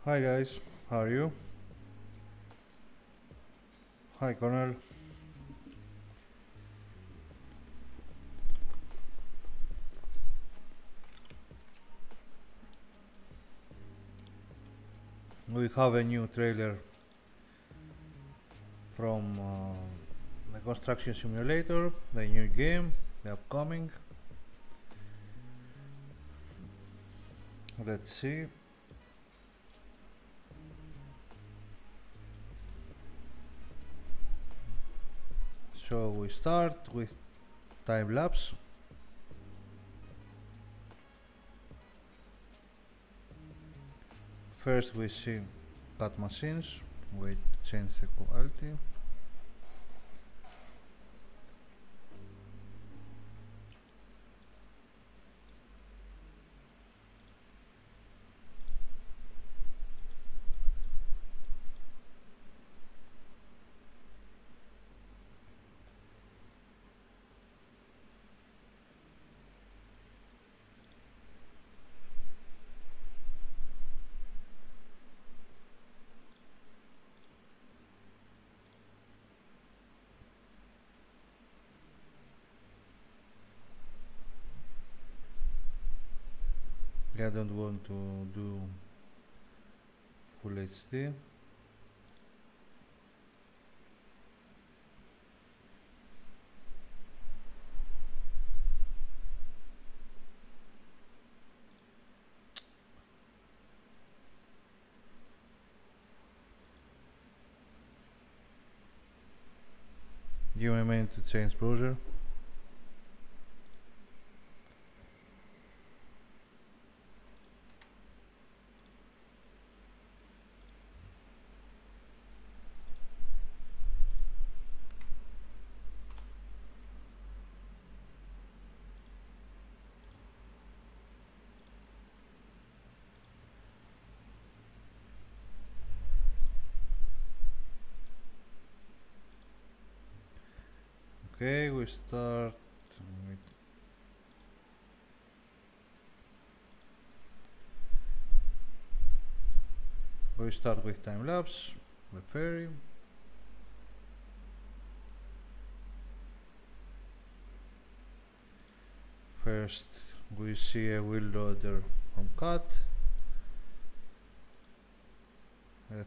Hi guys, how are you? Hi Connor. We have a new trailer from the construction simulator, the new game, the upcoming. Let's see. So we start with time lapse. First we see cut machines. We change the quality. I don't want to do full HD. Give me a minute to change browser. Okay, we start with time lapse, the ferry. First we see a wheel loader from cut,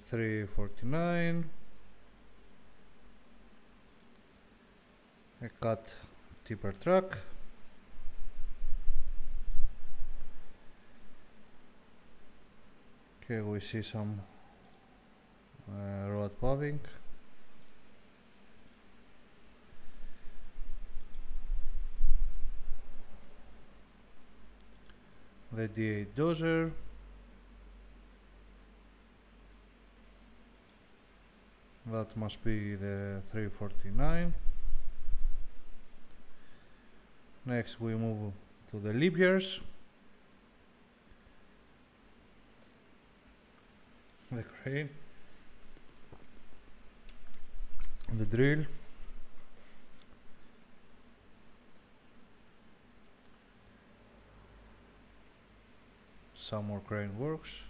349, a cut tipper truck, here we see some road paving, the D8 dozer, that must be the 349. Next we move to the leap years, the crane, the drill, some more crane works,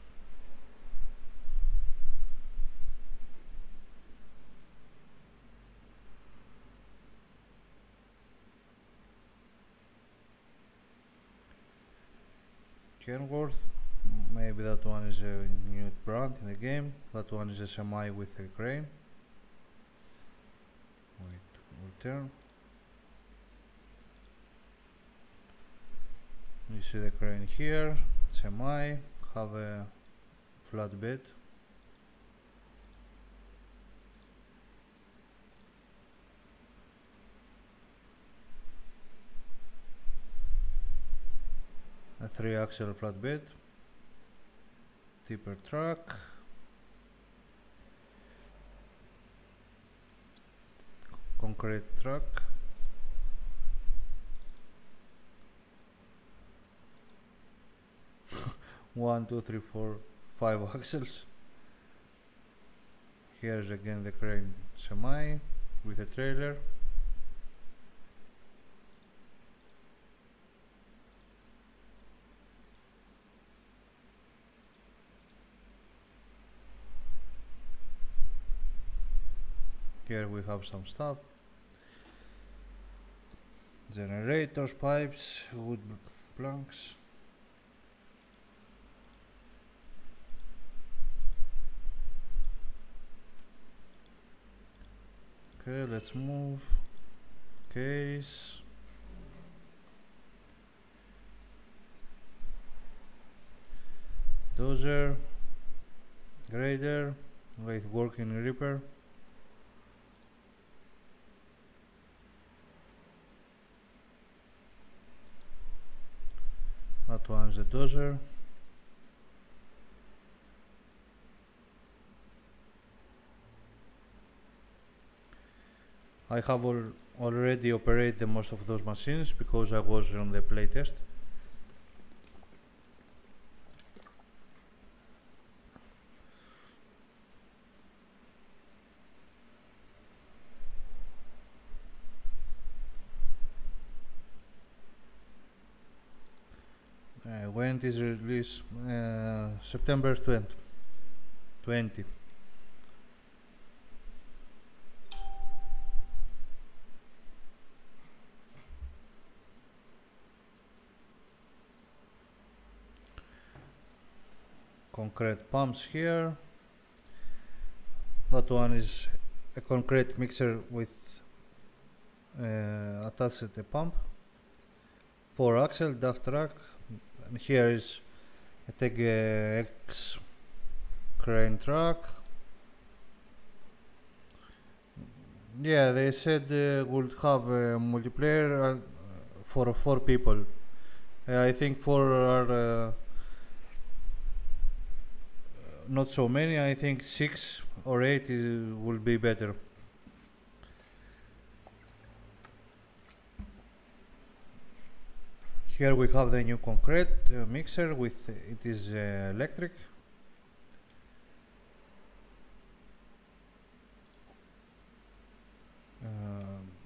Kenworth, maybe that one is a new brand in the game, that one is a semi with a crane. Wait, return. You see the crane here, semi, have a flat bed. A 3-axle flatbed, tipper truck, concrete truck, one, two, three, four, 5 axles. Here's again the crane semi with a trailer. Here we have some stuff. Generators, pipes, wood planks. Okay, let's move. Case. Dozer. Grader. With working reaper. That one's the dozer. I have already operated the most of those machines because I was on the playtest. When it is released? September 20. Concrete pumps here. That one is a concrete mixer with attached to the pump. 4-axle DAF track. And here is a Teg X crane truck. Yeah, they said would have a multiplayer for 4 people. I think 4 are not so many. I think 6 or 8 will be better. Here we have the new concrete mixer with it is electric.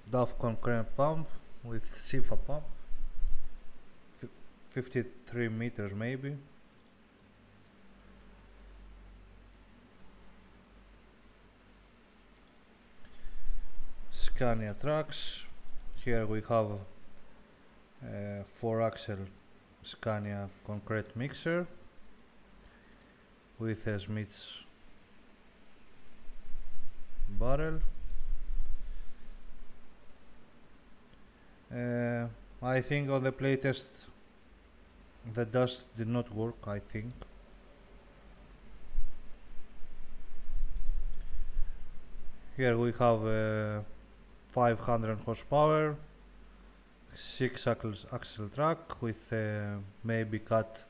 DAF concrete pump with SIFA pump. 53 meters maybe. Scania trucks. Here we have 4-axle Scania concrete mixer with a Smith's barrel. I think on the playtest the dust did not work, I think. Here we have 500 horsepower, 6-axle truck with maybe cut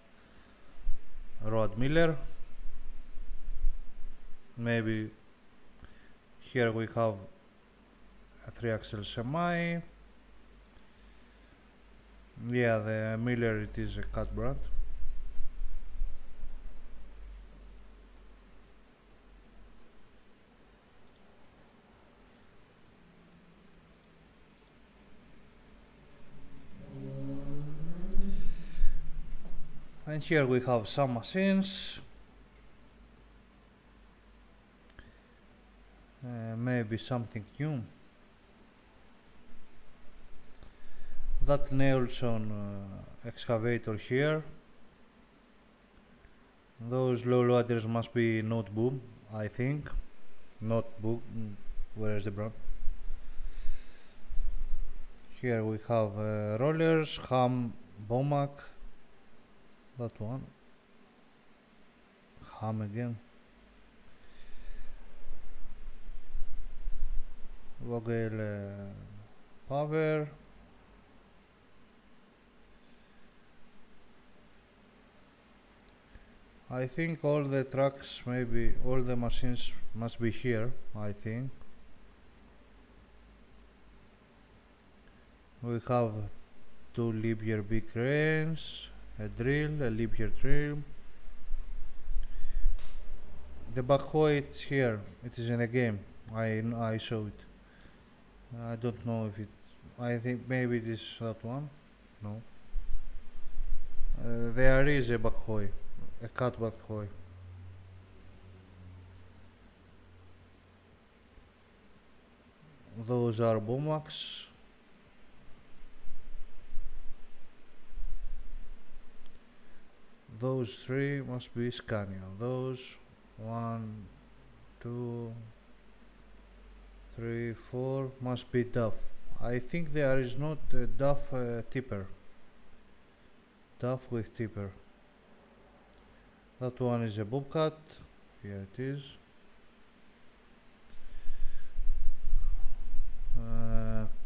rod miller. Maybe here we have a 3-axle semi. Yeah, the miller it is a cut brand. And here we have some machines. Maybe something new. That Nailson excavator here. Those low loaders must be not boom, I think. Not boom. Where is the brand? Here we have rollers, Ham, Bomac. That one. Ham again. Vogel power. I think all the trucks, maybe all the machines must be here, I think. We have 2 Liebherr big cranes, a drill, a Liebherr drill. The backhoe is here, it is in the game, I saw it. I don't know if it, I think maybe it is that one, no. There is a backhoe, a cut backhoe. Those are Bomax. Those three must be Scania. Those 1, 2, 3, 4 must be DAF. I think there is not a DAF tipper. DAF with tipper. That one is a Bobcat. Here it is.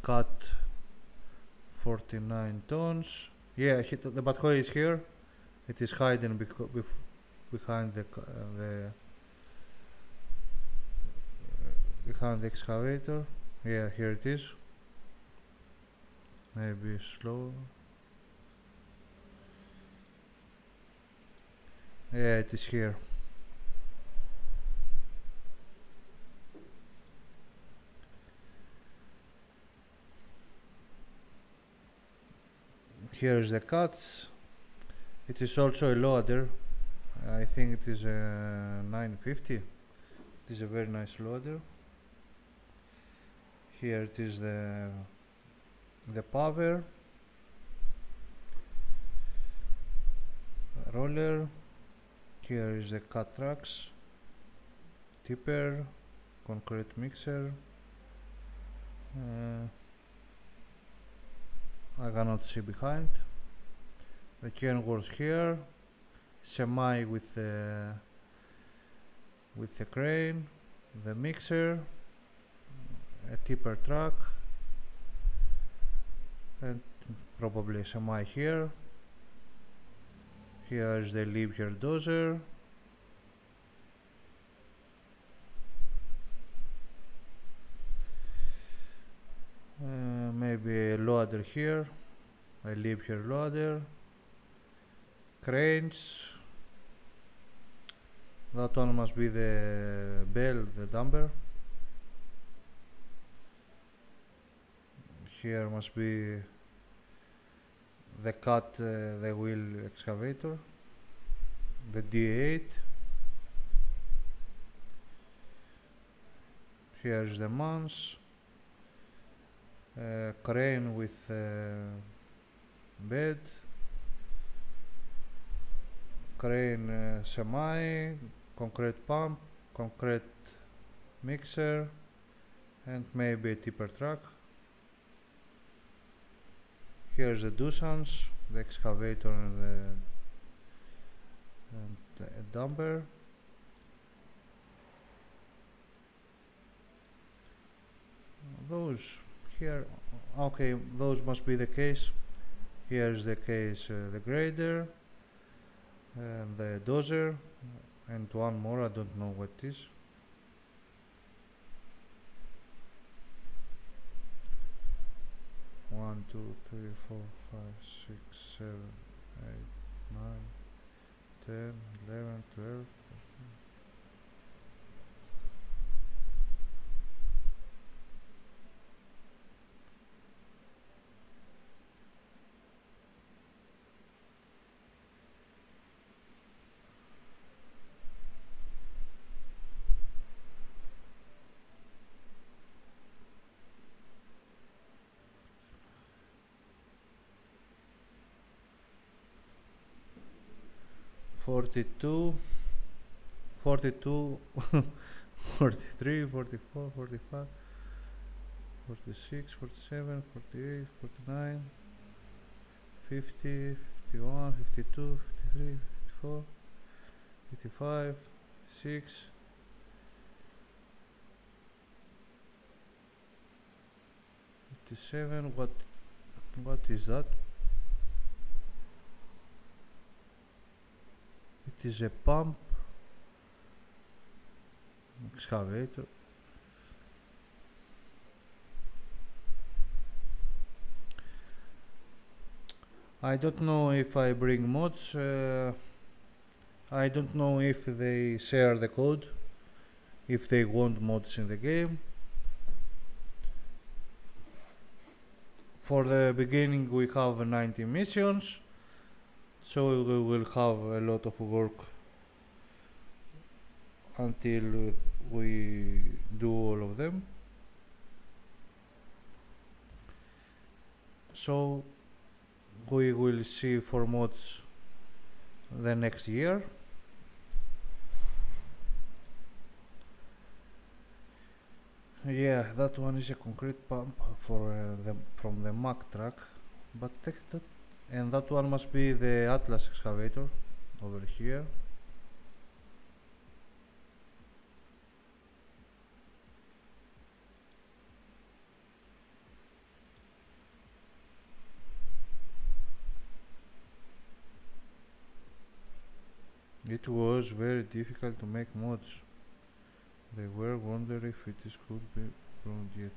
Cat 49 tons. Yeah, the backhoe is here. It is hidden behind the behind the excavator. Yeah, here it is. Maybe slow. Yeah, it is here. Here is the cuts. It is also a loader. I think it is a 950. It is a very nice loader. Here it is the power roller. Here is the cut tracks, tipper, concrete mixer. I cannot see behind. The Kenworth here, semi with the crane, the mixer, a tipper truck, and probably a semi here. Here is the Liebherr dozer. Maybe a loader here, a Liebherr loader. Cranes. That one must be the bell, the dumper. Here must be the cut, the wheel excavator, the D8. Here is the Mans, crane with bed, crane semi, concrete pump, concrete mixer, and maybe a tipper truck. Here's the Doosan's, the excavator and the dumper. Those here, okay, those must be the case. Here's the case, the grader, and the dozer, and one more, I don't know what it is. One, two, three, 4, 5, 6, 7, 8, 9, 10, 11, 12. 42, 42, 43, 44, 45, 46, 47, 48, 49, 50, 51, 52, 53, 54, 55, 56, 57. What is that? It is a pump excavator. I don't know if I bring mods. I don't know if they share the code, if they want mods in the game. For the beginning we have 90 missions, so we will have a lot of work until we do all of them. So we will see for mods the next year. Yeah, that one is a concrete pump for from the Mack truck, but and that one must be the Atlas excavator over here. It was very difficult to make mods. They were wondering if it is could be grown yet.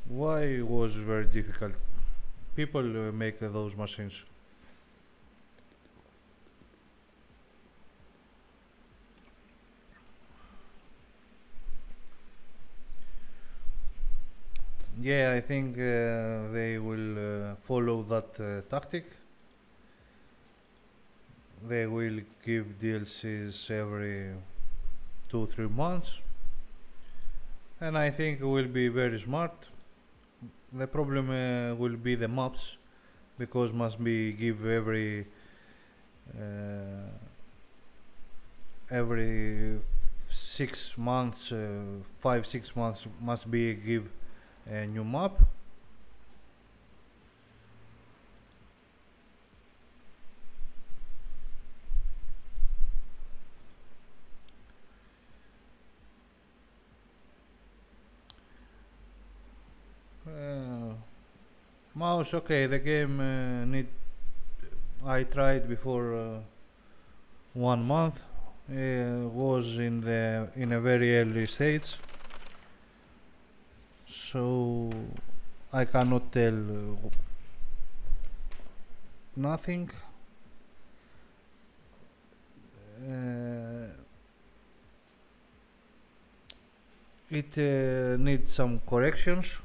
Why it was very difficult? People make those machines. Yeah, I think they will follow that tactic. They will give DLCs every 2-3 months, and I think it will be very smart. The problem will be the maps, because must be give every 6 months, 5-6 months must be give a new map. Mouse, okay, the game need. I tried before 1 month. Was in a very early stage, so I cannot tell nothing. It needs some corrections,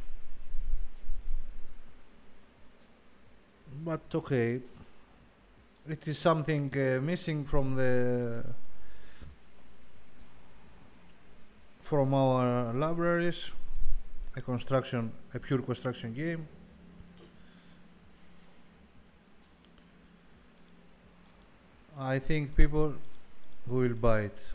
but okay, it is something missing from our libraries. A pure construction game. I think people will buy it.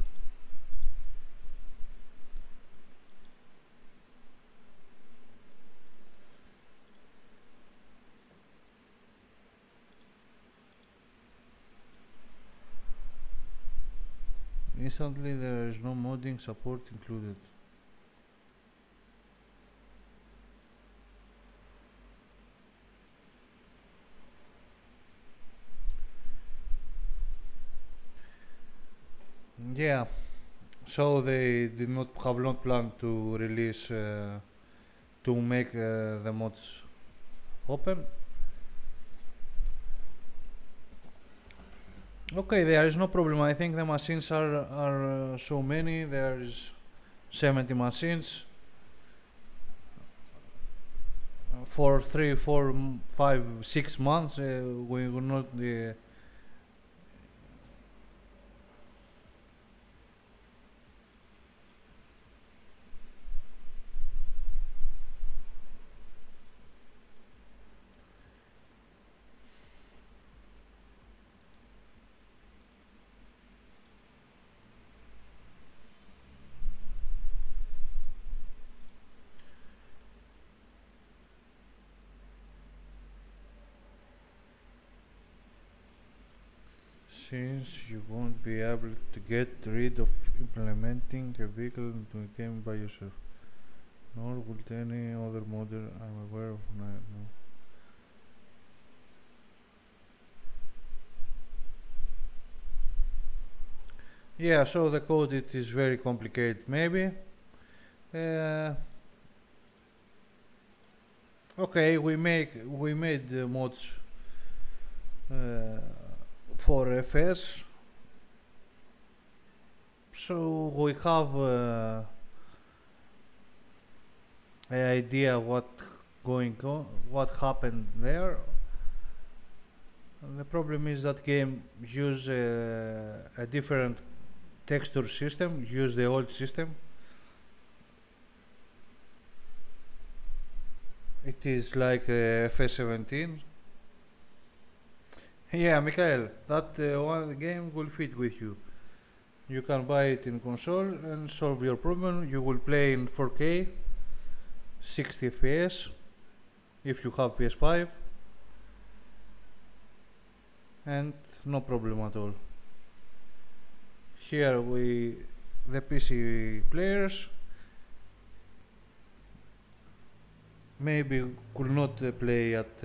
Instantly, there is no modding support included. Yeah, so they did not have not planned to release to make the mods open. Okay, there is no problem. I think the machines are so many. There is 70 machines for 3, 4, 5, 6 months. We will not. Since you won't be able to get rid of implementing a vehicle into a game by yourself, nor would any other modder I'm aware of. No. Yeah, so the code it is very complicated. Maybe. Okay, we made the mods for FS, so we have an idea what happened there. And the problem is that game use a different texture system, use the old system. It is like FS17. Yeah, Mikhail, that one game will fit with you. You can buy it in console and solve your problem. You will play in 4K, 60 FPS if you have PS5, and no problem at all. Here the PC players maybe could not play at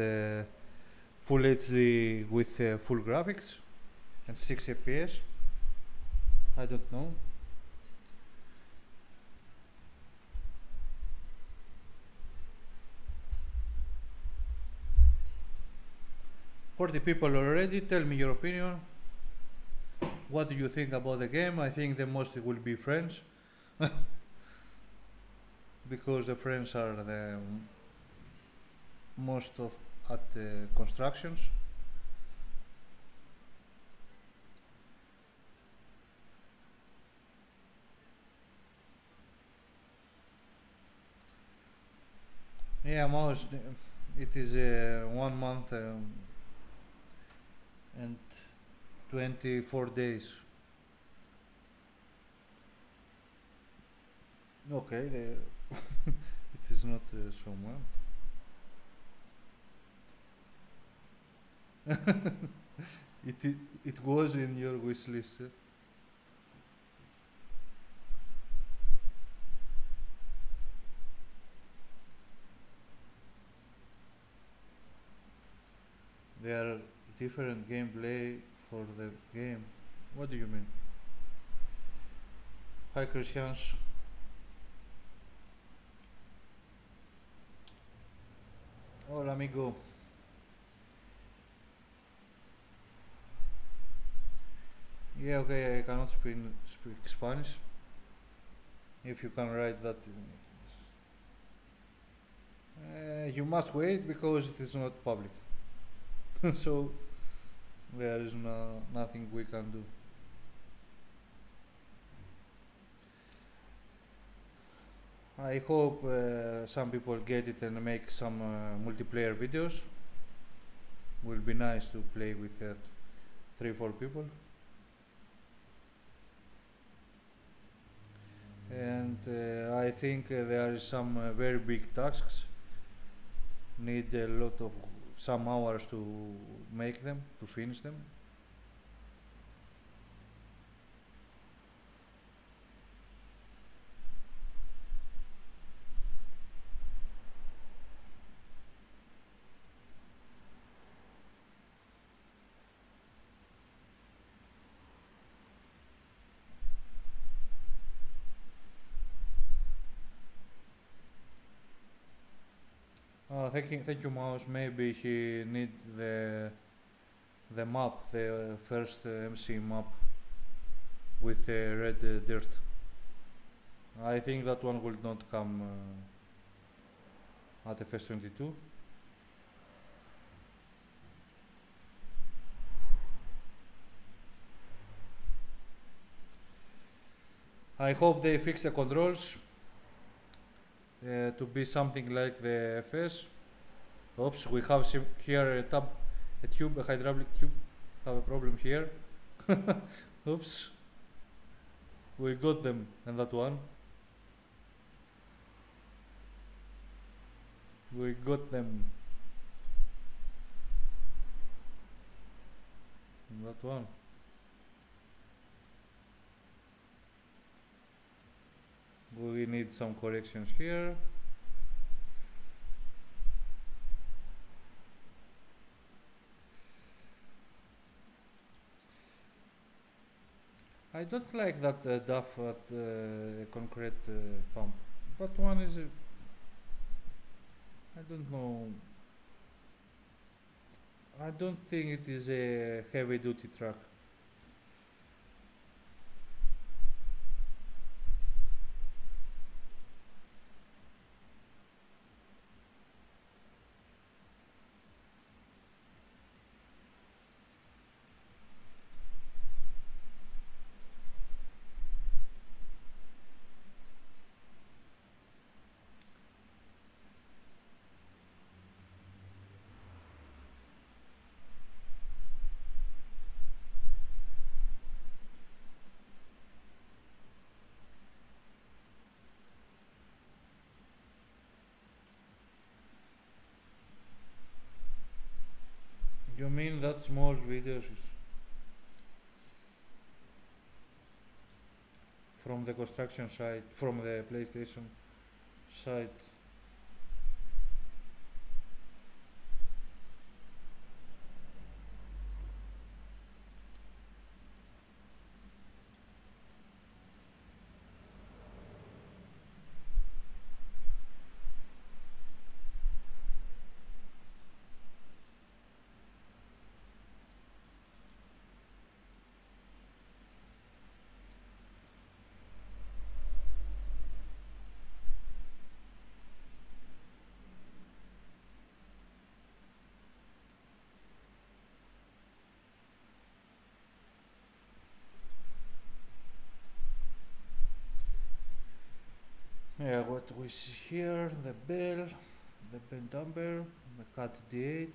full HD with full graphics and 6 FPS. I don't know. For the people already, tell me your opinion. What do you think about the game? I think the most will be friends because the friends are the most of at the constructions. Yeah, most it is 1 month and 24 days. Okay, it is not so much. It was in your wish list. There are different gameplay for the game. What do you mean? Hi Christians. Hola amigo. Yeah, okay, I cannot speak Spanish. If you can write that, you must wait because it is not public. So there is nothing we can do. I hope some people get it and make some multiplayer videos. Will be nice to play with 3-4 people. And I think there is some very big tasks. Need a lot of some hours to make them, to finish them. Thank you, Mouse. Maybe he need the map, the first MC map with red dirt. I think that one will not come at FS22. I hope they fix the controls to be something like the FS. Oops, we have here a tube, a hydraulic tube. Have a problem here. Oops. We got them in that one. We got them in that one. We need some corrections here. I don't like that duff at concrete pump. That one is, I don't know. I don't think it is a heavy duty truck. You mean that small videos from the construction site, from the PlayStation site? Yeah, what we see here, the bell dumper, the cat D8.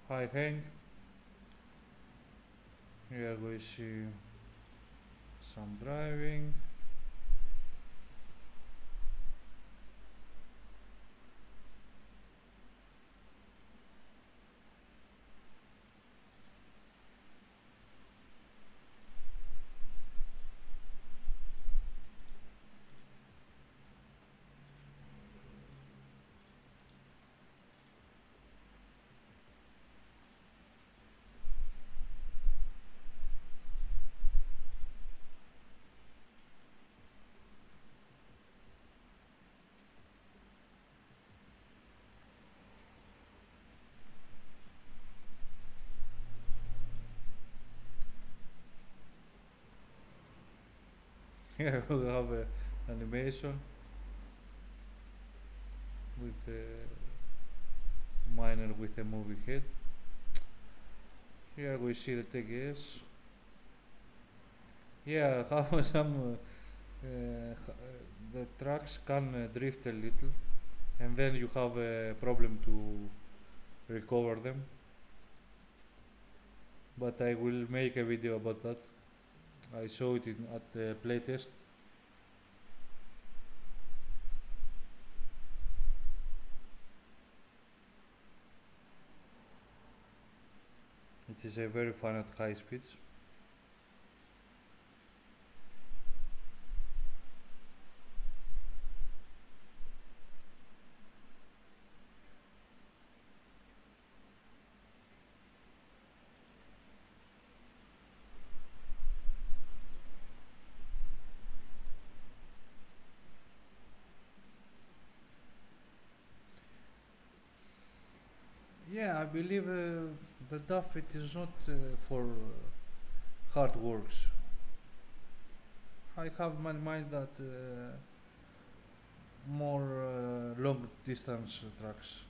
High hang. Here we see some driving. Here we have a animation with a miner with a moving head. Here we see the TGS. Yeah, how some the trucks can drift a little, and then you have a problem to recover them. But I will make a video about that. I saw it at the playtest. It is a very fun at high speeds. Yeah, I believe the DAF it is not for hard works. I have in my mind that more long distance trucks.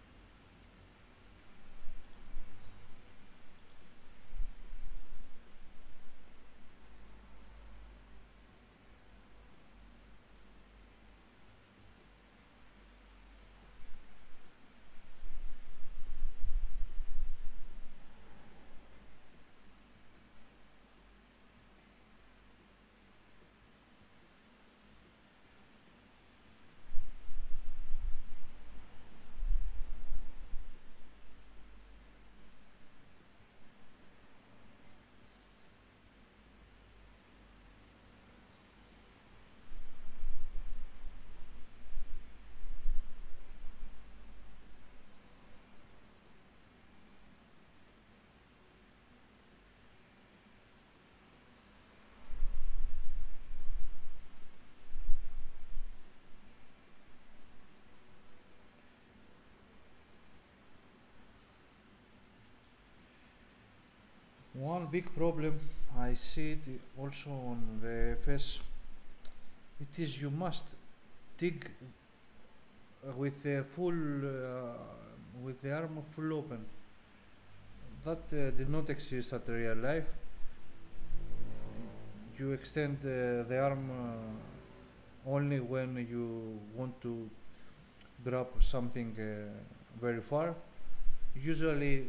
One big problem I see it also on the FS. It is you must dig with the with the arm full open. That did not exist at real life. You extend the arm only when you want to grab something very far. Usually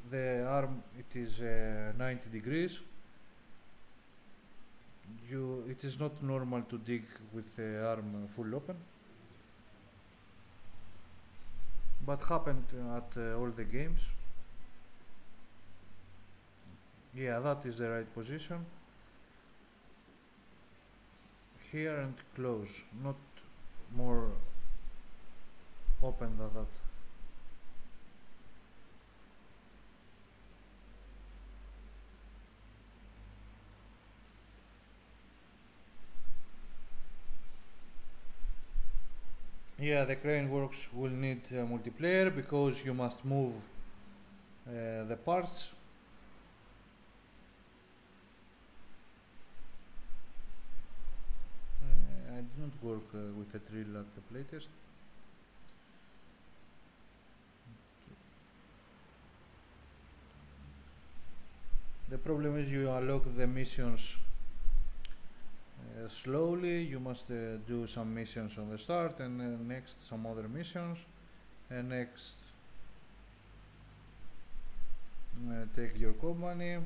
the arm it is 90 degrees. it is not normal to dig with the arm full open, but happened at all the games. Yeah, that is the right position. Here and close, not more open than that. Yeah, the crane works will need multiplayer because you must move the parts. I did not work with a drill at the playtest. The problem is you unlock the missions slowly. You must do some missions on the start and next some other missions and next take your company.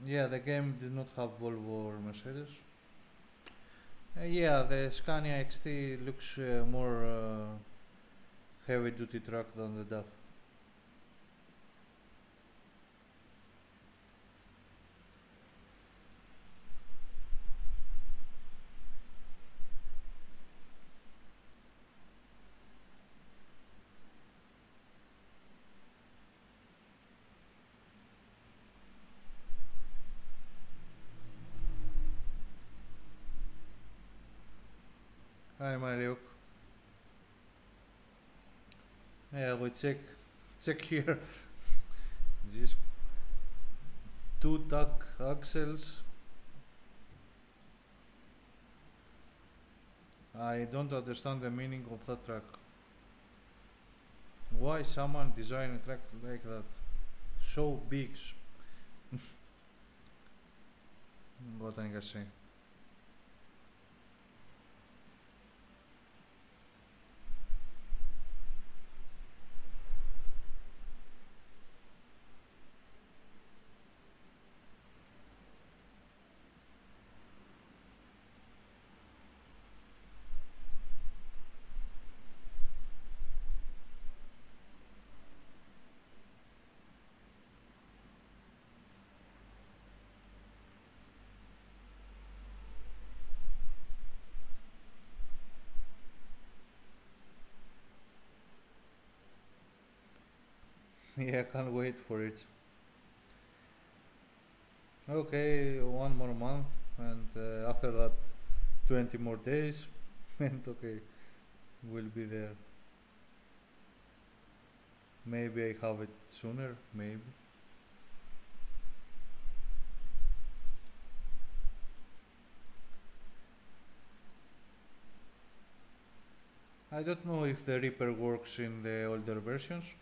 Yeah, the game did not have Volvo or Mercedes. Yeah, the Scania XT looks more heavy duty truck than the DAF. Hi Mariuk. Yeah, we check here. These two tug axles. I don't understand the meaning of that truck. Why someone design a truck like that? So big. What I can say. Yeah, can't wait for it. Okay, one more month, and after that, 20 more days, and okay, we'll be there. Maybe I have it sooner, maybe. I don't know if the Reaper works in the older versions.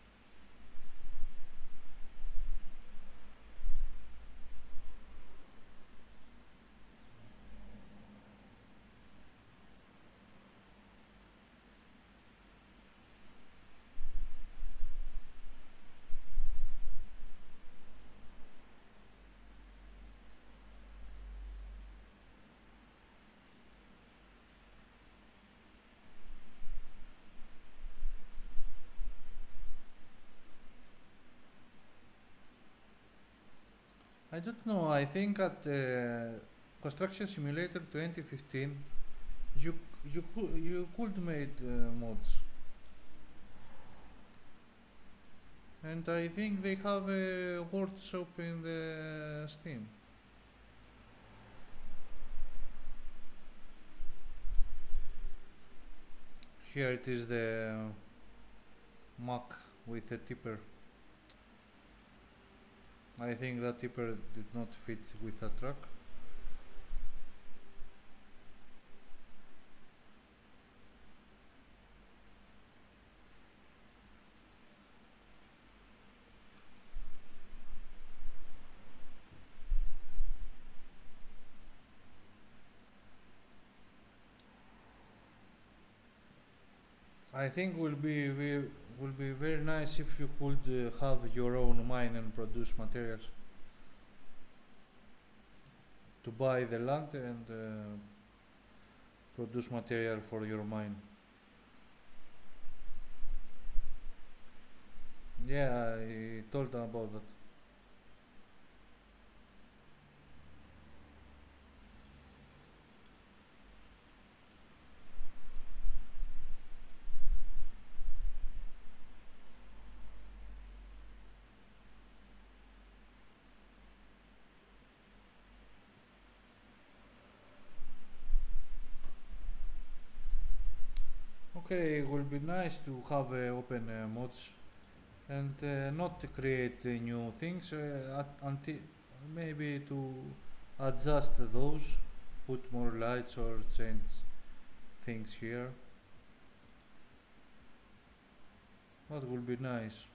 I don't know. I think at Construction Simulator 2015, you you could made mods, and I think they have a workshop in the Steam. Here it is the Mac with the tipper. I think that tipper did not fit with that truck. I think Would be very nice if you could have your own mine and produce materials to buy the land and produce material for your mine. Yeah, I told them about that. Okay, it will be nice to have open mods and not to create new things until maybe to adjust those, put more lights or change things here. That will be nice.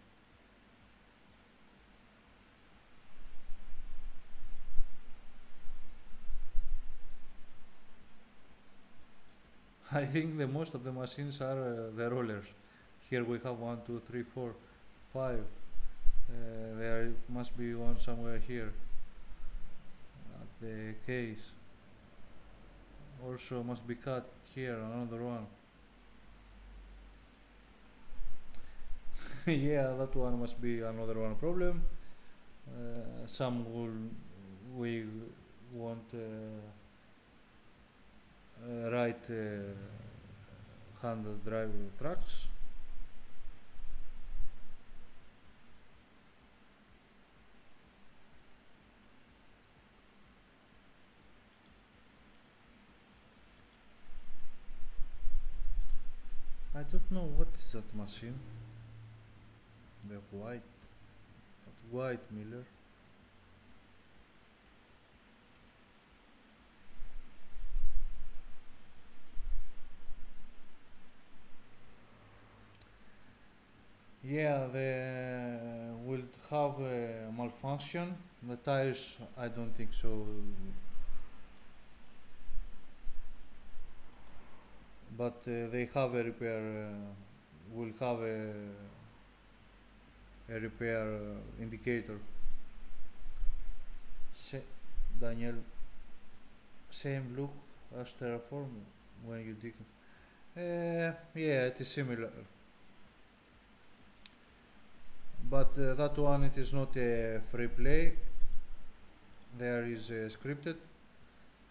I think the most of the machines are the rollers. Here we have one, two, three, four, five. There must be one somewhere here at the case. Also must be cut here, another one. Yeah, that one must be another one problem. Some will we want right hand drive trucks. I don't know what is that machine. The white miller. Yeah, the will have a malfunction. The tires, I don't think so. But they have a repair. Will have a repair indicator. Daniel, same look as Terraform when you dig. Yeah, it is similar. But that one it is not a free play. There is scripted.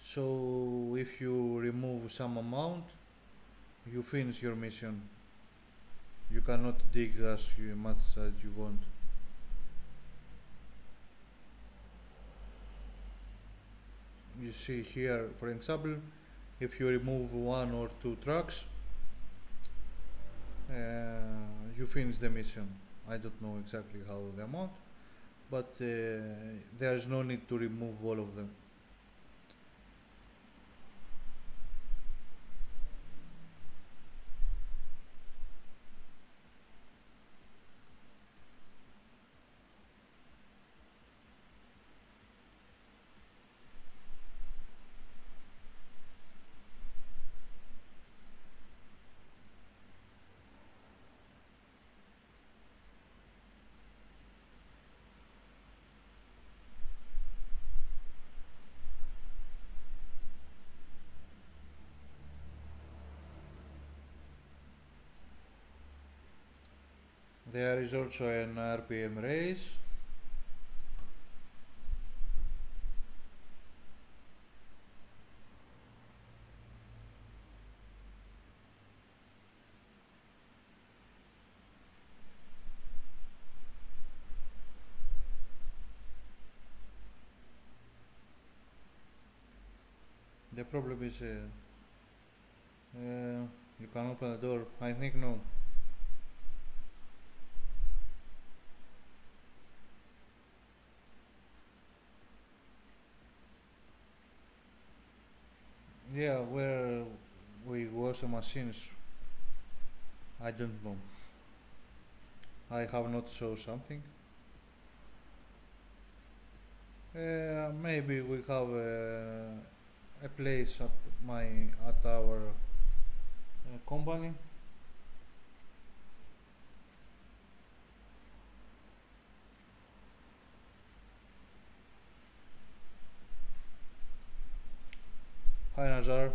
So if you remove some amount, you finish your mission. You cannot dig as much as you want. You see here, for example, if you remove one or two trucks, you finish the mission. I don't know exactly how the amount, but there is no need to remove all of them. There is also an RPM raise. The problem is you can open the door. I think no. Yeah, where we wash the machines, I don't know. I have not saw something. Maybe we have a place at our company. Hi Nazar.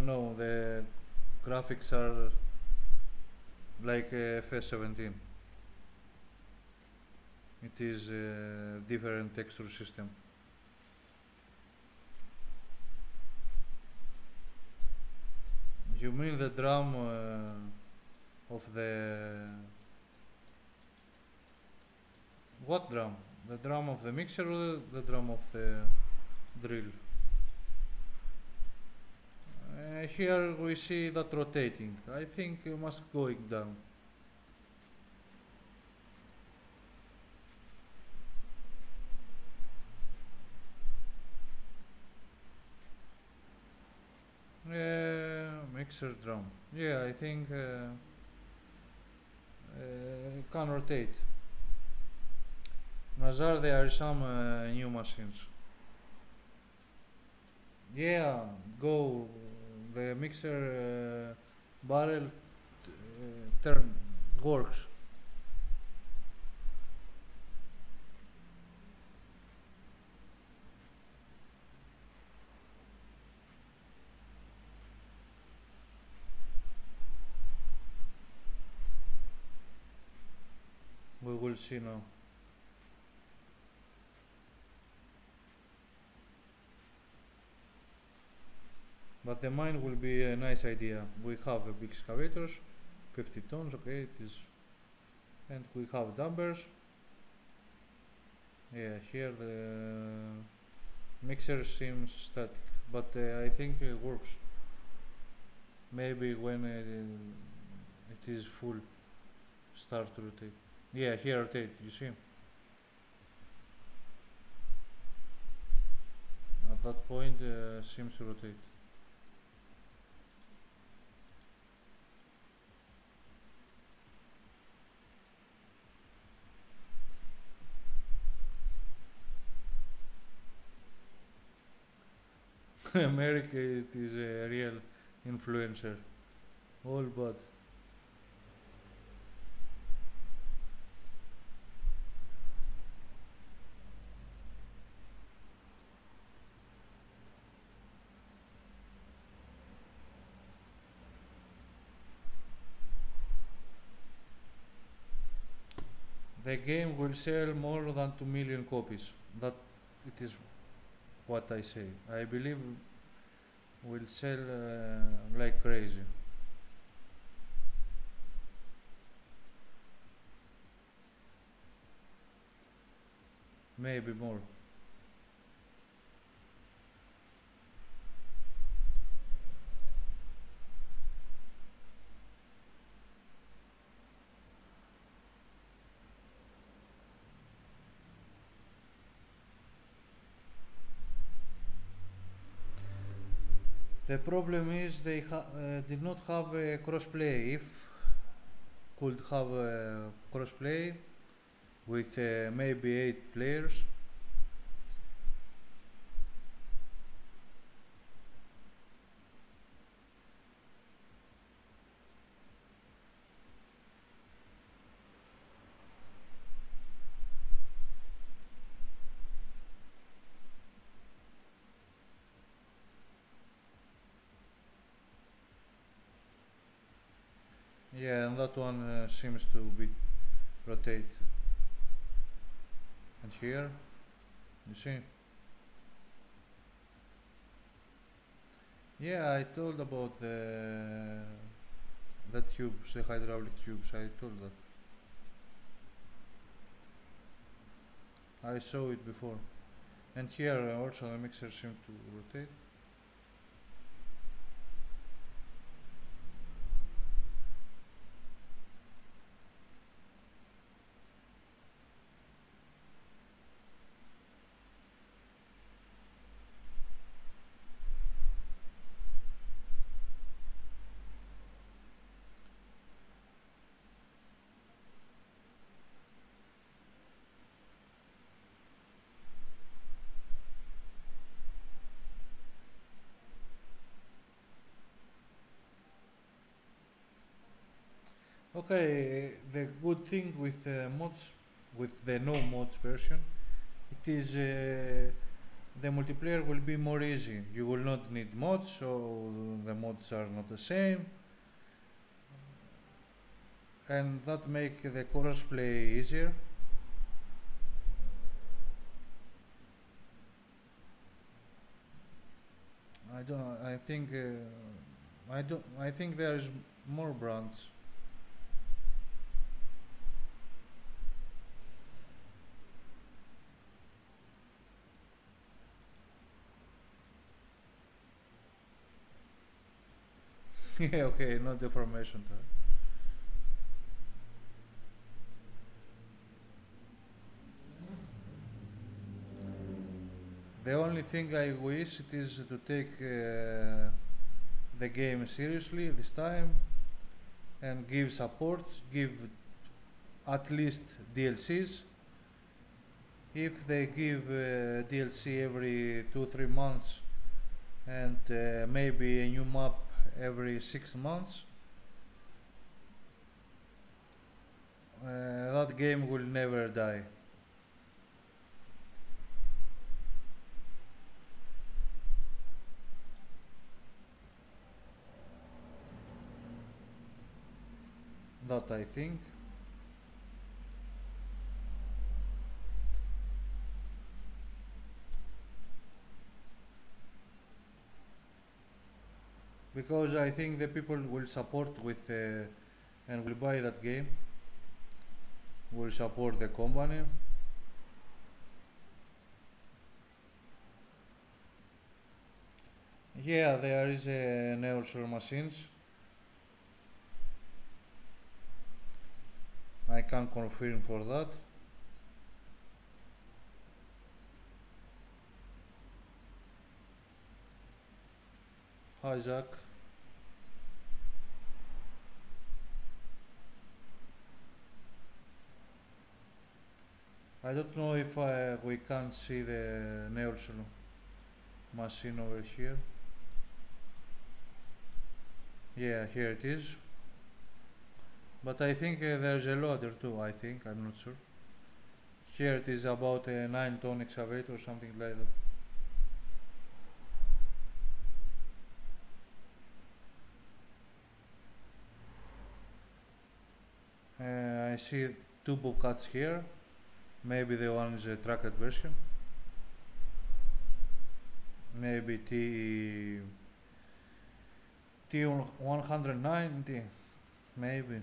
No, the graphics are like FS17. It is a different texture system. You mean the drum of the... What drum? The drum of the mixer or the drum of the drill? Here we see that rotating. I think you must going down. Mixer drum. Yeah, I think can rotate. Nazar, there are some new machines. Yeah, go. The mixer barrel turn works. We will see now. But the mine will be a nice idea. We have a big excavators, 50 tons, okay, it is, and we have dampers. Yeah, here the mixer seems static, but I think it works. Maybe when it is full, start to rotate. Yeah, here rotate, you see? At that point seems to rotate. America, it is a real influencer. All bad. The game will sell more than 2 million copies. That it is what I say. I believe will sell like crazy. Maybe more. The problem is they did not have a crossplay. If could have a crossplay with maybe 8 players. Yeah, and that one seems to be rotate. And here, you see? Yeah, I told about the tubes, the hydraulic tubes. I told that. I saw it before. And here also the mixer seems to rotate. Okay, the good thing with mods, with the no mods version, it is the multiplayer will be more easy. You will not need mods, so the mods are not the same, and that make the crossplay easier. I don't. I think. I don't. I think there is more brands. Yeah. Okay. Not the formation type. The only thing I wish it is to take the game seriously this time and give supports, give at least DLCs. If they give DLC every 2-3 months and maybe a new map every 6 months, that game will never die. That I think. Because I think the people will support with and will buy that game, will support the company. Yeah, there is a Neosur machines. I can confirm for that. Hi Jack. I don't know if we can see the Neosur machine over here. Yeah, here it is. But I think there's a loader too, I think, I'm not sure. Here it is about a 9-ton excavator or something like that. I see two bobcats here. Maybe the one is a tracked version. Maybe T190. Maybe.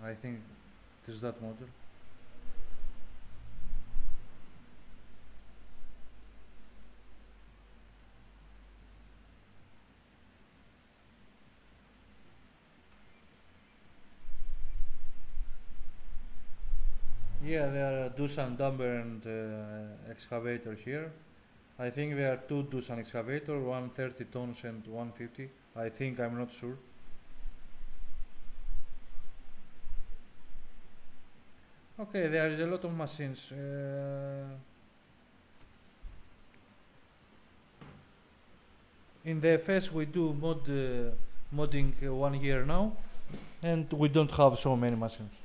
I think it is that model. Yeah, there are Doosan dumper and excavator here. I think there are two Doosan excavator, one 30 tons and 150. I think, I'm not sure. Okay, there is a lot of machines. In the FS we do modding 1 year now, and we don't have so many machines.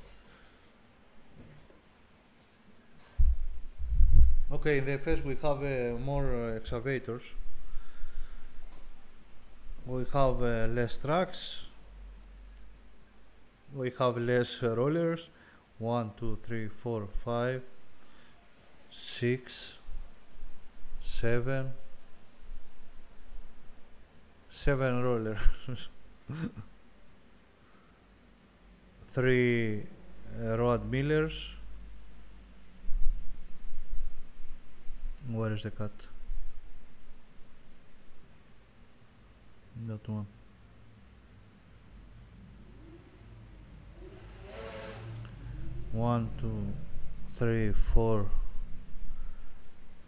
Okay, in the FS we have more excavators. We have less trucks. We have less rollers. 1, 2, 3, 4, 5, 6, 7. 7 rollers. 3 rod millers. Where is the cut? That one. 1, 2, 3, 4,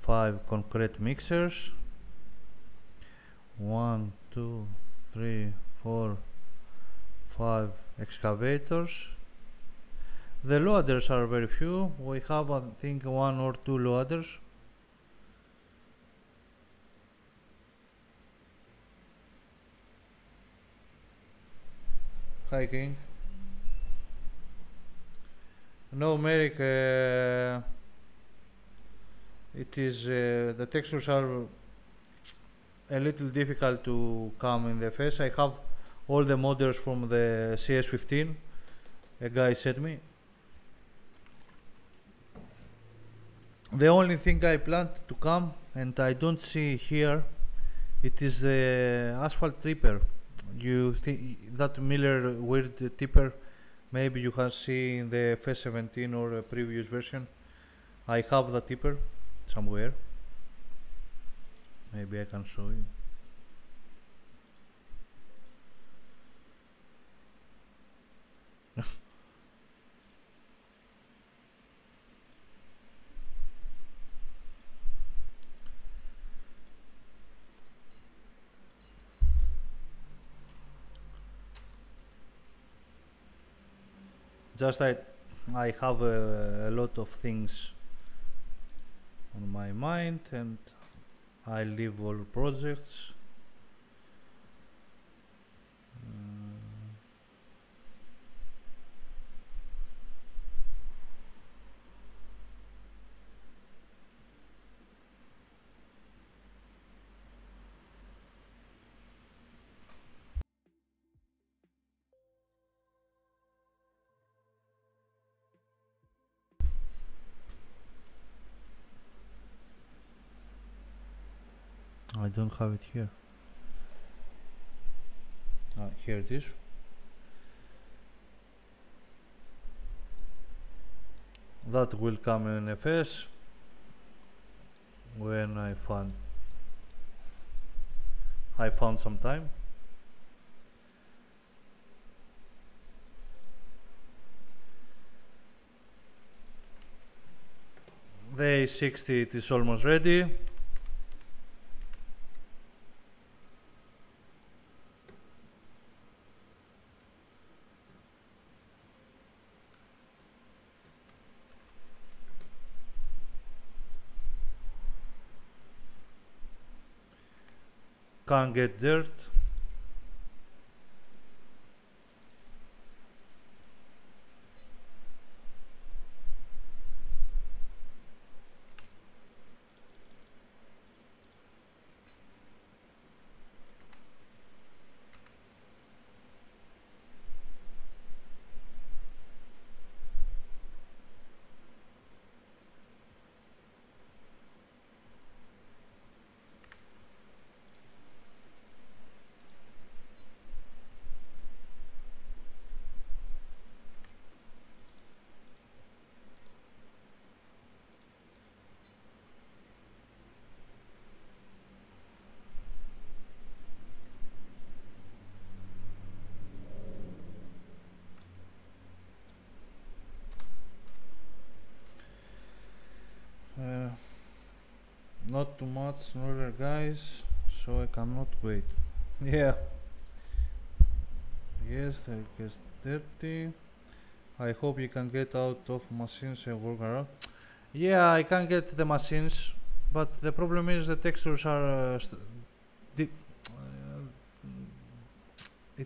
5 concrete mixers. 1, 2, 3, 4, 5 excavators. The loaders are very few. We have, I think, 1 or 2 loaders. Hi King. No, Merrick, it is the textures are a little difficult to come in the face. I have all the models from the CS15 a guy sent me. The only thing I planned to come and I don't see here, it is the asphalt tripper. You think that Miller weird tipper, maybe you can see in the FS17 or a previous version. I have the tipper somewhere. Maybe I can show you. Just I have a lot of things on my mind and I leave all projects. I don't have it here. Here it is. That will come in FS when I found some time. The A60 it is almost ready. Can't get dirt. Not too much smaller guys, so I cannot wait. Yeah. Yes, I guess 30. I hope you can get out of machines and work around. Yeah, I can get the machines, but the problem is the textures are it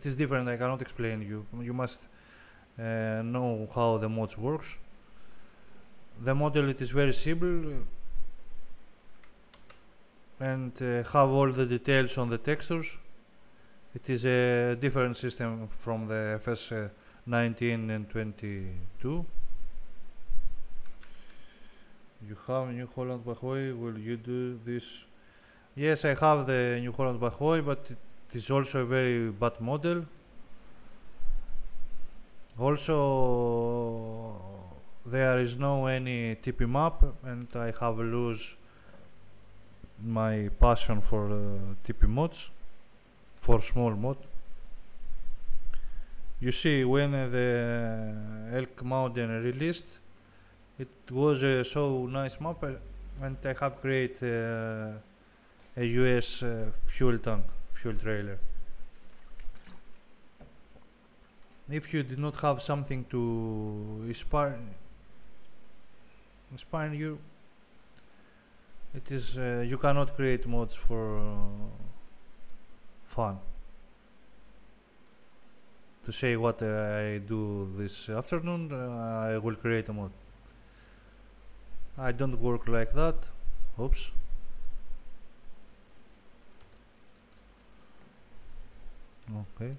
is different. I cannot explain you. You must know how the mods works. The model it is very simple and have all the details on the textures. It is a different system from the FS19 and 22. You have New Holland Bahoy. Will you do this? Yes, I have the New Holland Bahoy, but it is also a very bad model. Also, there is no any TP map, and I have loose my passion for TP mods, for small mod. You see, when the Elk Mountain released, it was a so nice map, and I have created a US fuel tank, fuel trailer. If you did not have something to inspire you, it is you cannot create mods for fun. To say what I do this afternoon, I will create a mod. I don't work like that. Oops. Okay.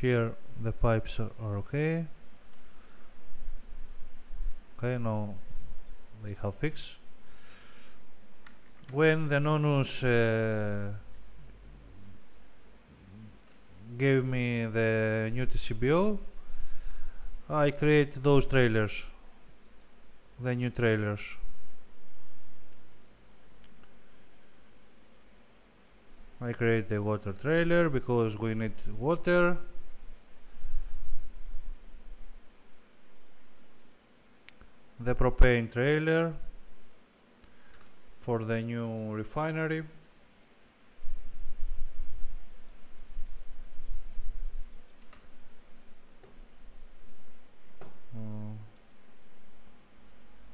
Here the pipes are okay. Okay, now they have fixed. When the Nonus gave me the new TCBO, I create those trailers, the new trailers. I create the water trailer because we need water. The propane trailer for the new refinery.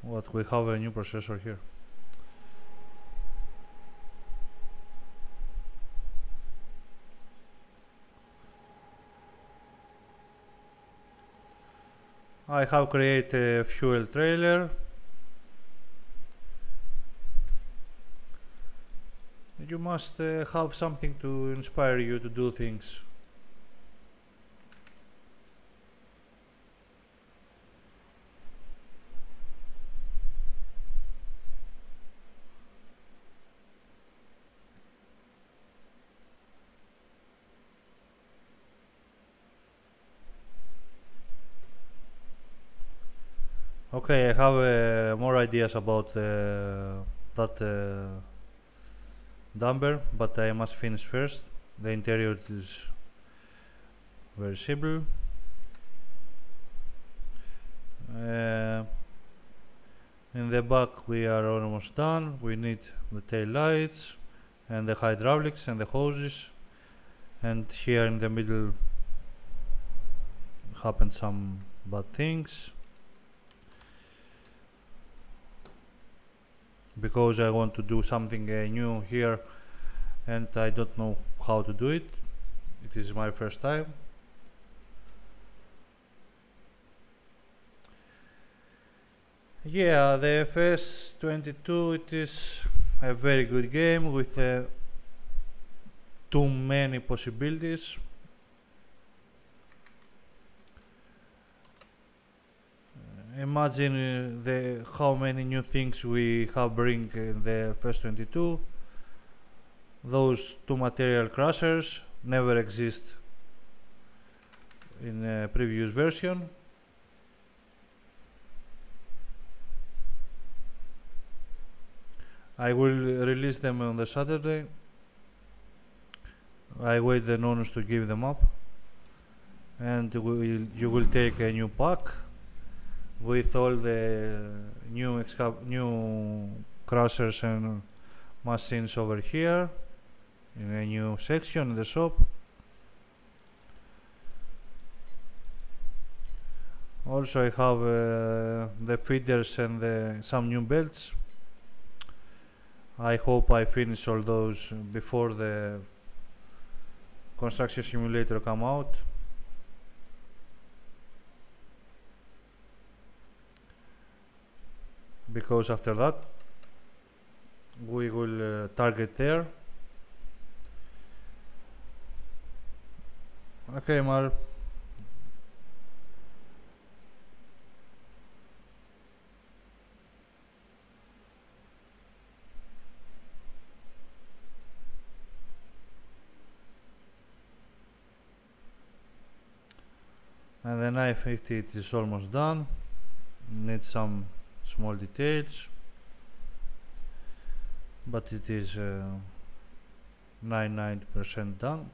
What, we have a new processor here. I have created a fuel trailer. You must have something to inspire you to do things. Okay, I have more ideas about that dumper, but I must finish first. The interior is very simple. In the back we are almost done. We need the tail lights and the hydraulics and the hoses, and here in the middle happened some bad things because I want to do something new here and I don't know how to do it. It is my first time. Yeah, the FS22, it is a very good game with too many possibilities. Imagine how many new things we have bring in the FS22. Those two material crushers never exist in a previous version. I will release them on the Saturday. I wait the Nonus to give them up, and you will take a new pack with all the new crushers and machines over here in a new section in the shop. Also I have the feeders and some new belts. I hope I finish all those before the construction simulator come out. Because after that we will target there. Okay, Mal. And the 950, it is almost done. Need some small details. but it is 99% done.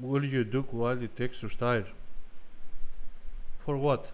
Will you do quality texture style? For what?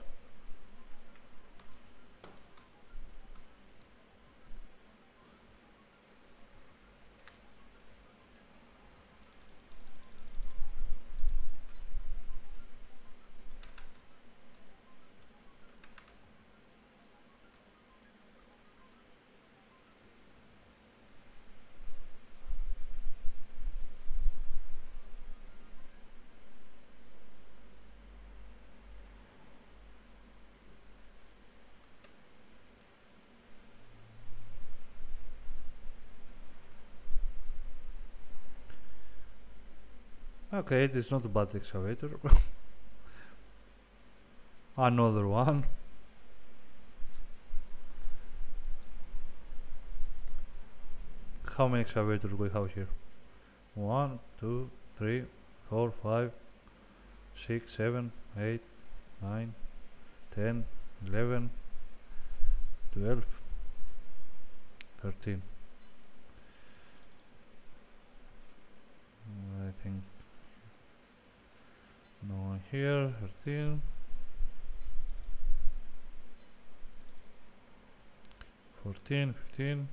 Okay, it is not a bad excavator. Another one. How many excavators we have here? 1, 2, 3, 4, 5, 6, 7, 8, 9, 10, 11, 12, 13. I think no one here. 13, 14, 15,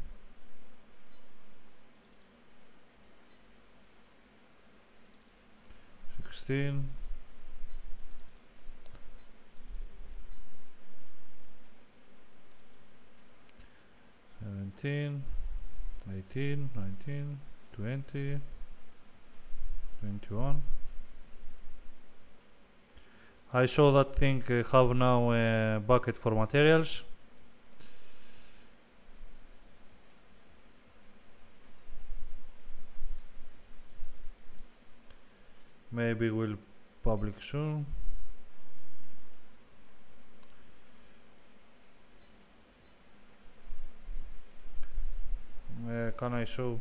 16, 17, 18, 19, 20, 21. I saw that thing have now a bucket for materials. Maybe we'll public soon. Can I show?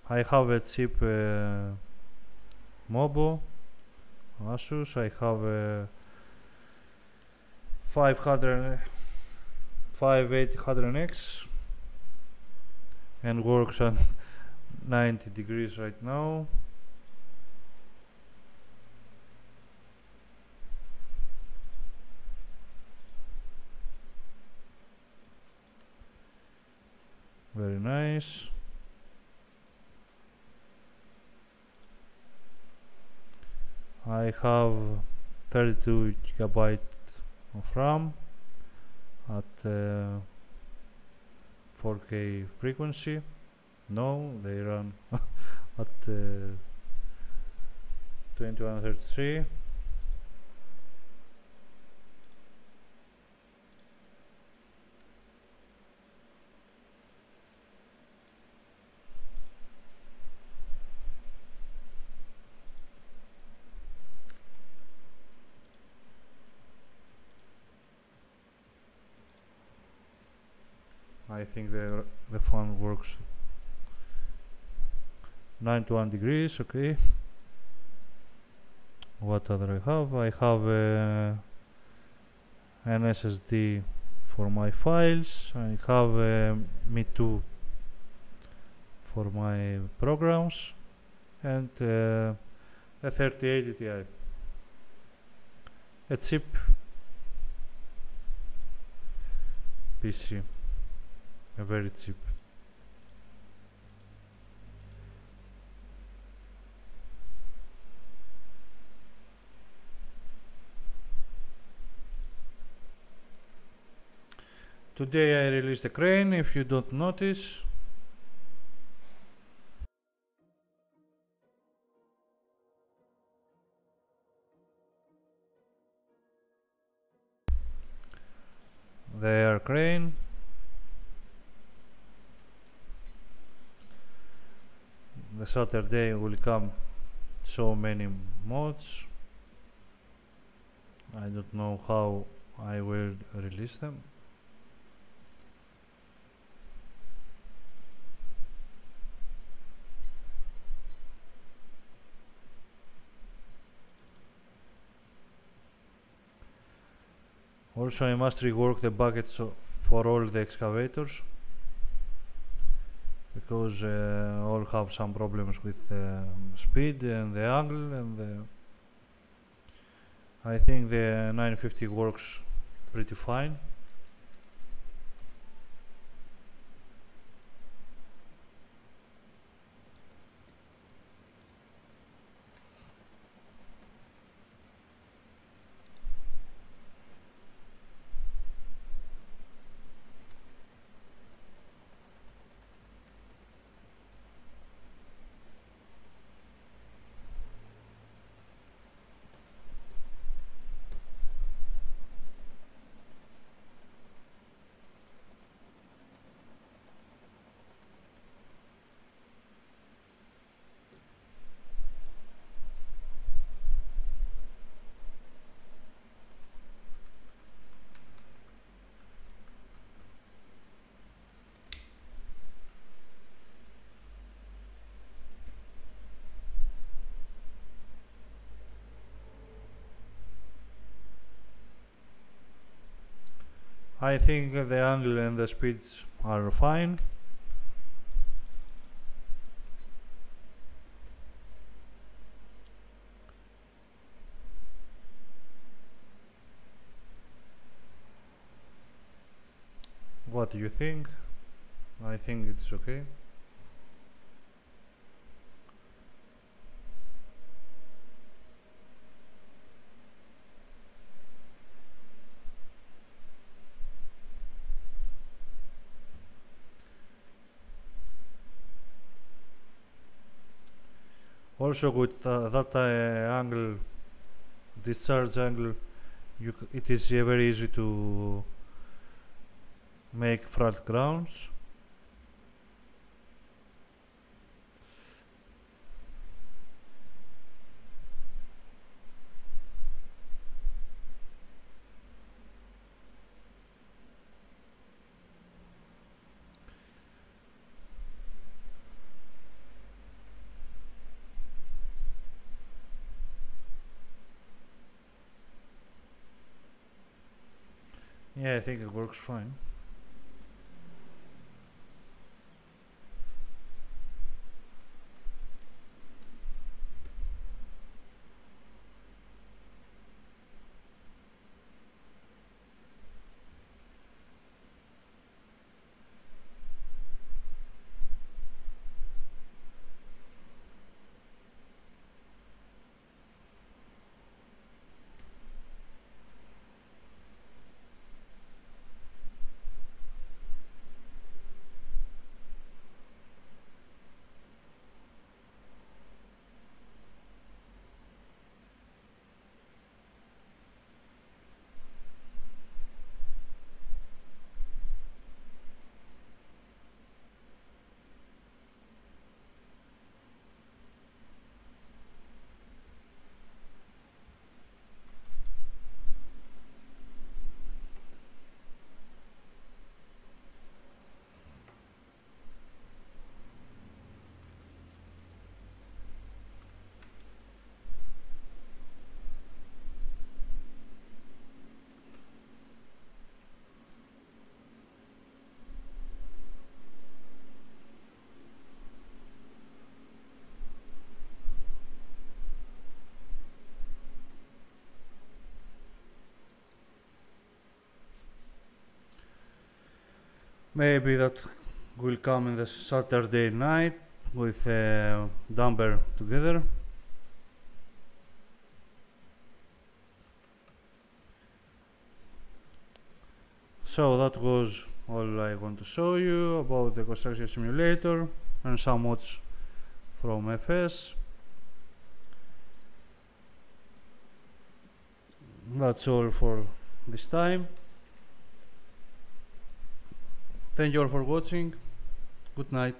I have a cheap Mobo Asus. I have a 5800X and works at 90 degrees right now. Very nice. I have 32 GB of RAM at 4K frequency. No, they run at 2133. I think the fan works 91 degrees. Okay. What other I have? I have an SSD for my files. I have a Me2 for my programs and a 3080 Ti. A cheap PC. A very cheap. Today I released a crane, if you don't notice. the air crane. The Saturday will come so many mods. I don't know how I will release them. Also, I must rework the buckets for all the excavators, because all have some problems with speed and the angle, and I think the 950 works pretty fine. I think the angle and the speeds are fine. What do you think? I think it's okay. Also with that angle, discharge angle, it is very easy to make flat grounds. Yeah, I think it works fine. Maybe that will come in the Saturday night with Dumper together. So that was all I want to show you about the construction simulator and some mods from FS. That's all for this time. Thank you all for watching. Good night.